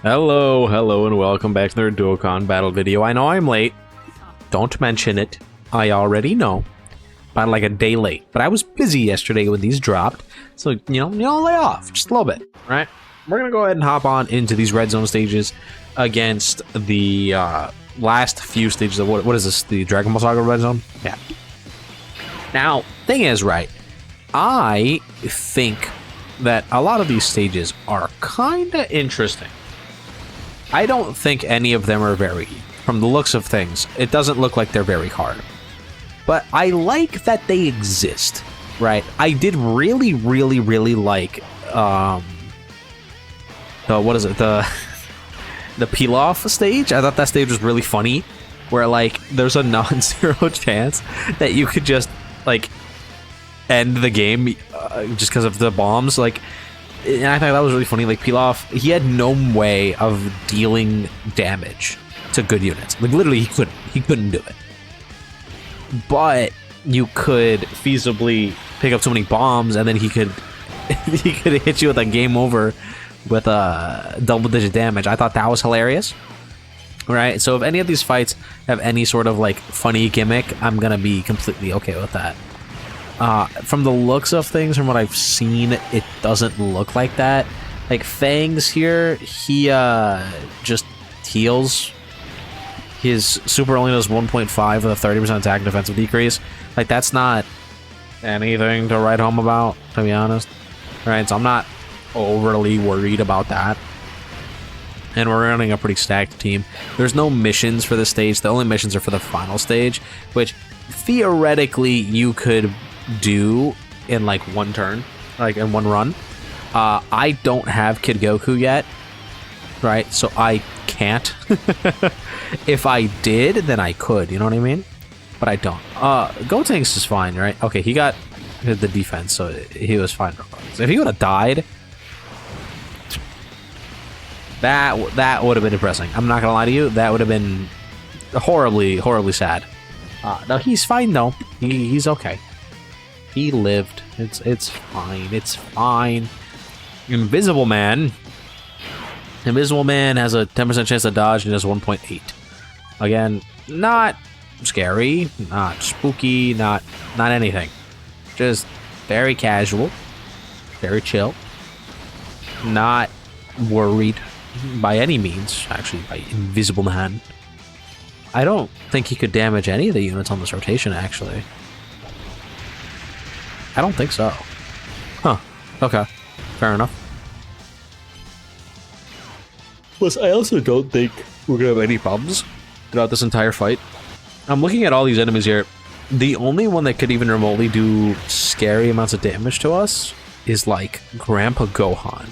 Hello, and welcome back to the Dokkan battle video. I know I'm late. Don't mention it. I already know. About like a day late. But I was busy yesterday when these dropped. So, you know, lay off. Just a little bit, right? We're going to go ahead and hop on into these red zone stages against the last few stages of, what is this? The Dragon Ball Saga red zone? Yeah. Now, thing is, right, I think that a lot of these stages are kind of interesting. I don't think any of them are very, from the looks of things, it doesn't look like they're very hard. But I like that they exist, right? I did really like, the peel-off stage. I thought that stage was really funny, where, like, there's a non-zero chance that you could just, like, end the game just because of the bombs, like. And I thought that was really funny. Like, Pilaf, he had no way of dealing damage to good units. Like, literally, he couldn't do it. But you could feasibly pick up so many bombs, and then he could hit you with a game over with a double-digit damage. I thought that was hilarious. Right? So if any of these fights have any sort of, like, funny gimmick, I'm gonna be completely okay with that. From the looks of things, from what I've seen, it doesn't look like that. Like, Fangs here, he just heals. His super only does 1.5 with a 30% attack and defensive decrease. Like, that's not anything to write home about, to be honest. Alright, so I'm not overly worried about that. And we're running a pretty stacked team. There's no missions for this stage. The only missions are for the final stage, which theoretically you could do in like one turn, like in one run. I don't have Kid Goku yet, right? So I can't. If I did, then I could, you know what I mean? But I don't. Gotenks is fine, right? Okay, he got the defense, so he was fine. So if he would have died, that would have been depressing. I'm not gonna lie to you, that would have been horribly sad. No, he's fine though. He's okay. He lived. It's fine. It's fine. Invisible Man. Invisible Man has a 10% chance to dodge and does 1.8. Again, not scary, not spooky, not anything. Just very casual, very chill. Not worried by any means, actually, by Invisible Man. I don't think he could damage any of the units on this rotation, actually. I don't think so. Huh. Okay. Fair enough. Plus, I also don't think we're gonna have any problems throughout this entire fight. I'm looking at all these enemies here. The only one that could even remotely do scary amounts of damage to us is, like, Grandpa Gohan.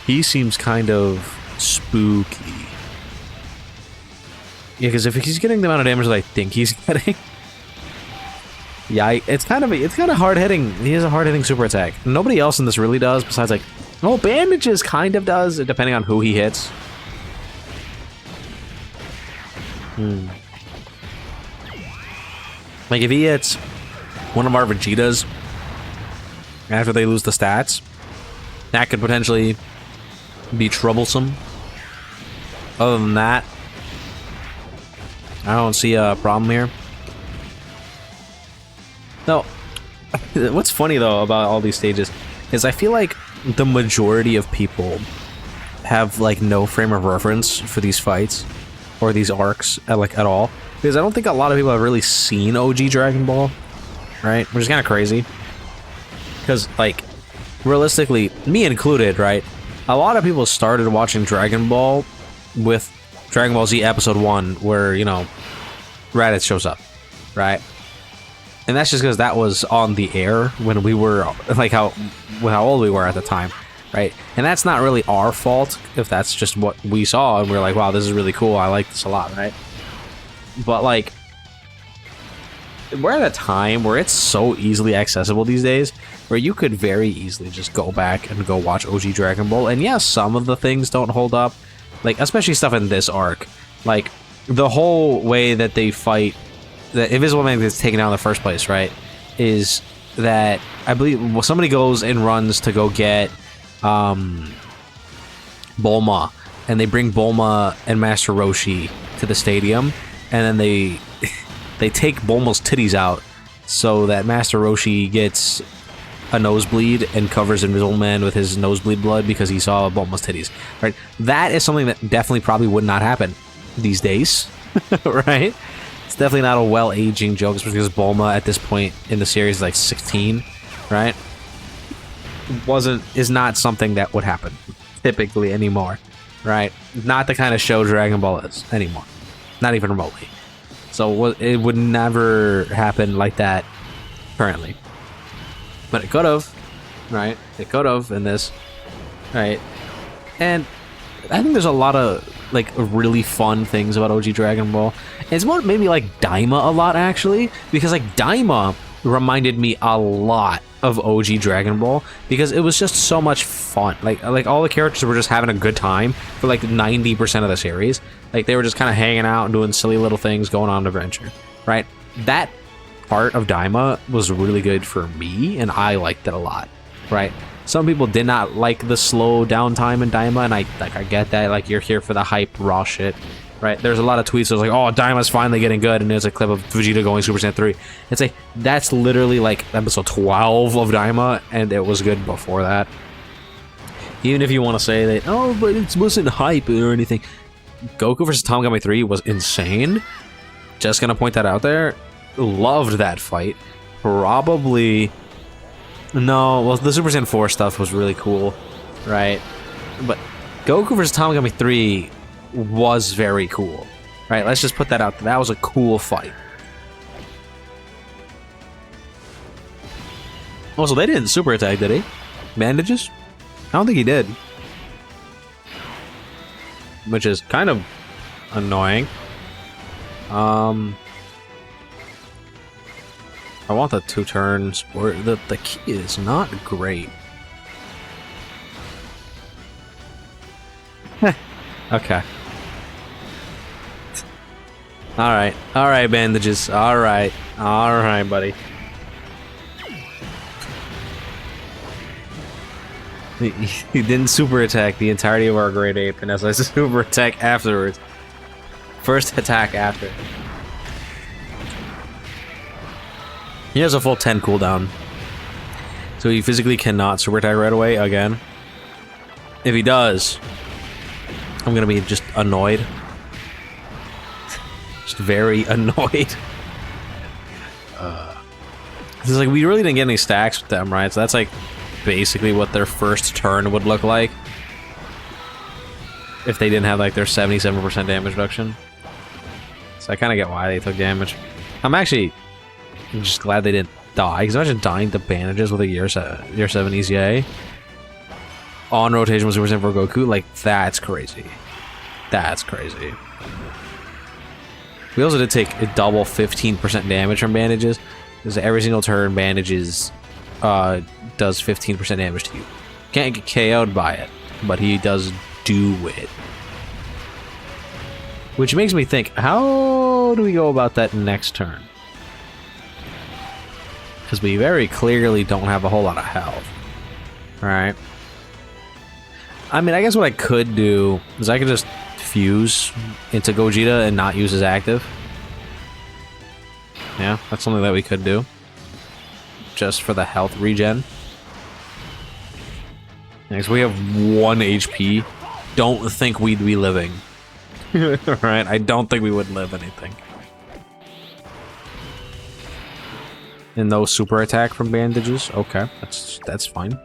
He seems kind of spooky. Yeah, because if he's getting the amount of damage that I think he's getting... Yeah, it's kind of hard hitting. He has a hard hitting super attack. Nobody else in this really does, besides, like, well, Bandages kind of does, depending on who he hits. Like, if he hits one of our Vegetas after they lose the stats, that could potentially be troublesome. Other than that, I don't see a problem here. No, what's funny though about all these stages is I feel like the majority of people have like no frame of reference for these fights or these arcs at all, because I don't think a lot of people have really seen OG Dragon Ball, right? Which is kind of crazy, because like realistically, me included, right? A lot of people started watching Dragon Ball with Dragon Ball Z Episode 1, where, you know, Raditz shows up, right? And that's just because that was on the air when we were, like, how old we were at the time, right? And that's not really our fault if that's just what we saw and we were like, wow, this is really cool, I like this a lot, right? But, like, we're at a time where it's so easily accessible these days, where you could very easily just go back and go watch OG Dragon Ball. And yeah, some of the things don't hold up, like, especially stuff in this arc. Like, the whole way that they fight the Invisible Man gets taken out in the first place, right, is that I believe somebody goes and runs to go get Bulma, and they bring Bulma and Master Roshi to the stadium, and then they take Bulma's titties out so that Master Roshi gets a nosebleed and covers Invisible Man with his nosebleed blood because he saw Bulma's titties. Right? That is something that definitely probably would not happen these days. Right? It's definitely not a well-aging joke, especially because Bulma at this point in the series is like 16, right? Is not something that would happen typically anymore, right? Not the kind of show Dragon Ball is anymore, not even remotely. So it would never happen like that currently, but it could have, right? It could have in this, right? And I think there's a lot of like really fun things about OG Dragon Ball. And it's more maybe like Daima a lot actually, because like Daima reminded me a lot of OG Dragon Ball because it was just so much fun. Like all the characters were just having a good time for like 90% of the series. Like they were just kind of hanging out and doing silly little things, going on an adventure, right? That part of Daima was really good for me, and I liked it a lot, right? Some people did not like the slow downtime in Daima, and I get that. Like you're here for the hype, raw shit, right? There's a lot of tweets that was like, "Oh, Daima's finally getting good," and there's a clip of Vegeta going Super Saiyan 3. It's like that's literally like episode 12 of Daima, and it was good before that. Even if you want to say that, oh, but it wasn't hype or anything. Goku vs. Tamagami 3 was insane. Just gonna point that out there. Loved that fight. Probably. No, well, the Super Saiyan 4 stuff was really cool, right? But Goku vs. Tamagami 3 was very cool, right? Let's just put that out there. That was a cool fight. Also, they didn't super attack, did he? Bandages? I don't think he did. Which is kind of annoying. I want the 2 turns. The key is not great. Okay. Alright. Alright, bandages. Alright. Alright, buddy. He didn't super attack the entirety of our Great Ape, and as I super attack afterwards. First attack after. He has a full 10 cooldown. So he physically cannot super attack right away again. If he does, I'm gonna be just annoyed. Just very annoyed. It's like we really didn't get any stacks with them, right? So that's like basically what their first turn would look like. If they didn't have like their 77% damage reduction. So I kind of get why they took damage. I'm just glad they didn't die, because imagine dying to bandages with a year 7 EZA on rotation with Super Saiyan 4 Goku. Like, that's crazy. That's crazy. We also did take a double 15% damage from bandages, because every single turn bandages does 15% damage to you. Can't get KO'd by it, but he does do it. Which makes me think, how do we go about that next turn? Because we very clearly don't have a whole lot of health. Right? I mean, I guess what I could do is I could just fuse into Gogeta and not use his active. Yeah, that's something that we could do. Just for the health regen. Next, we have 1 HP. Don't think we'd be living. Right? I don't think we would live anything. And no super attack from bandages. Okay, that's fine.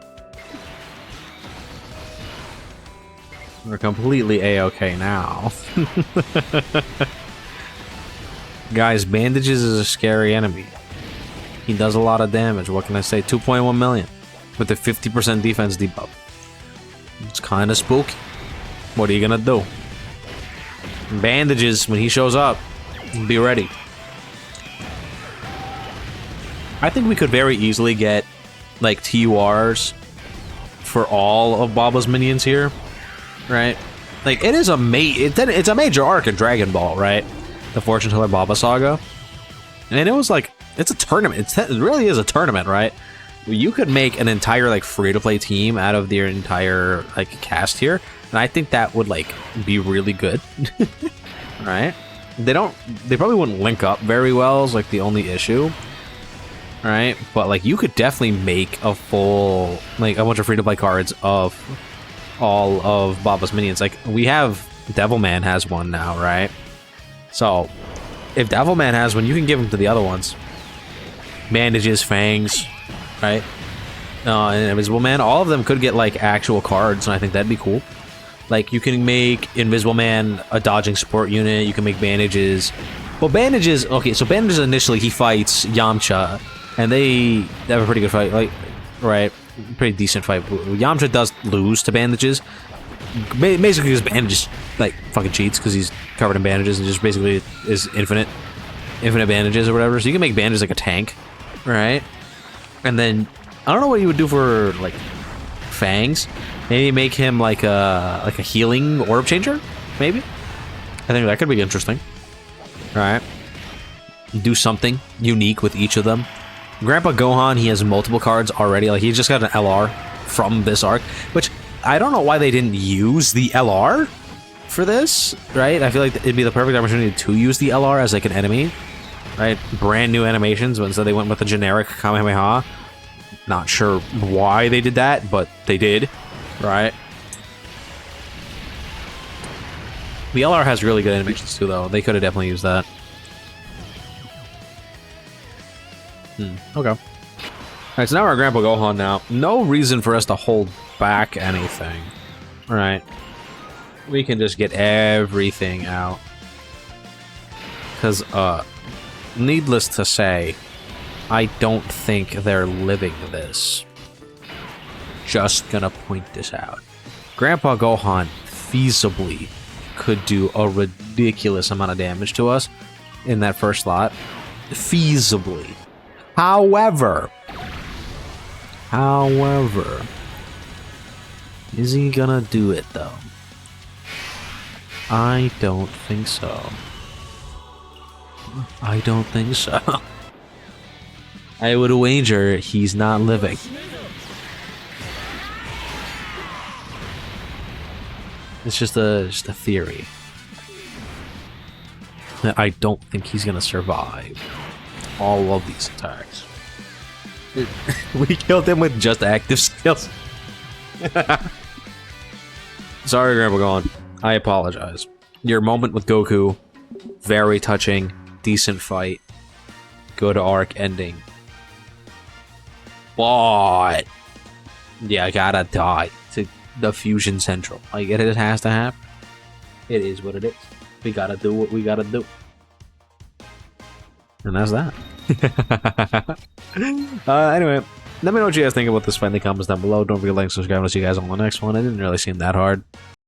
We're completely A-okay now. Guys, bandages is a scary enemy. He does a lot of damage. What can I say? 2.1 million with a 50% defense debuff. It's kind of spooky. What are you gonna do? Bandages, when he shows up, be ready. I think we could very easily get like TURs for all of Baba's minions here, right? Like it is it's a major arc in Dragon Ball, right? The Fortune Teller Baba saga, and it was like it's a tournament. It really is a tournament, right? you could make an entire like free-to-play team out of their entire like cast here, and I think that would like be really good. Right? They probably wouldn't link up very well is like the only issue. Right? But like you could definitely make a full like a bunch of free-to-play cards of all of Baba's minions. Like we have Devilman has one now, right? So if Devilman has one, you can give them to the other ones. Bandages, Fangs, right? And Invisible Man, all of them could get like actual cards, and I think that'd be cool. Like you can make Invisible Man a dodging support unit. You can make Bandages. Well, Bandages. Okay, so Bandages initially he fights Yamcha, and they have a pretty good fight. Like, right, pretty decent fight. Yamcha does lose to Bandages, basically because Bandages like fucking cheats because he's covered in bandages and just basically is infinite bandages or whatever. So you can make Bandages like a tank, right? And then I don't know what you would do for like Fangs. Maybe make him like a healing orb changer. Maybe. I think that could be interesting. All right. Do something unique with each of them. Grandpa Gohan, he has multiple cards already. Like he just got an LR from this arc, which I don't know why they didn't use the LR for this. Right? I feel like it'd be the perfect opportunity to use the LR as like an enemy. Right? Brand new animations, but instead they went with a generic Kamehameha. Not sure why they did that, but they did. Right? The LR has really good animations too, though. They could have definitely used that. Okay. Alright, so now we're at Grandpa Gohan now. No reason for us to hold back anything. Alright. We can just get everything out. Because, needless to say, I don't think they're living this. Just gonna point this out. Grandpa Gohan feasibly could do a ridiculous amount of damage to us in that first slot. Feasibly. However, is he gonna do it though? I don't think so. I don't think so. I would wager he's not living. It's just a theory that I don't think he's gonna survive all of these attacks. We killed him with just active skills. Sorry, Grandpa Gohan. I apologize. Your moment with Goku, very touching, decent fight. Go to arc ending. But yeah, I gotta die to the Fusion Central. Like it has to happen. It is what it is. We gotta do what we gotta do. And that's that. Anyway, let me know what you guys think about this fight in the comments down below. Don't forget to like, subscribe, and I'll see you guys on the next one. It didn't really seem that hard.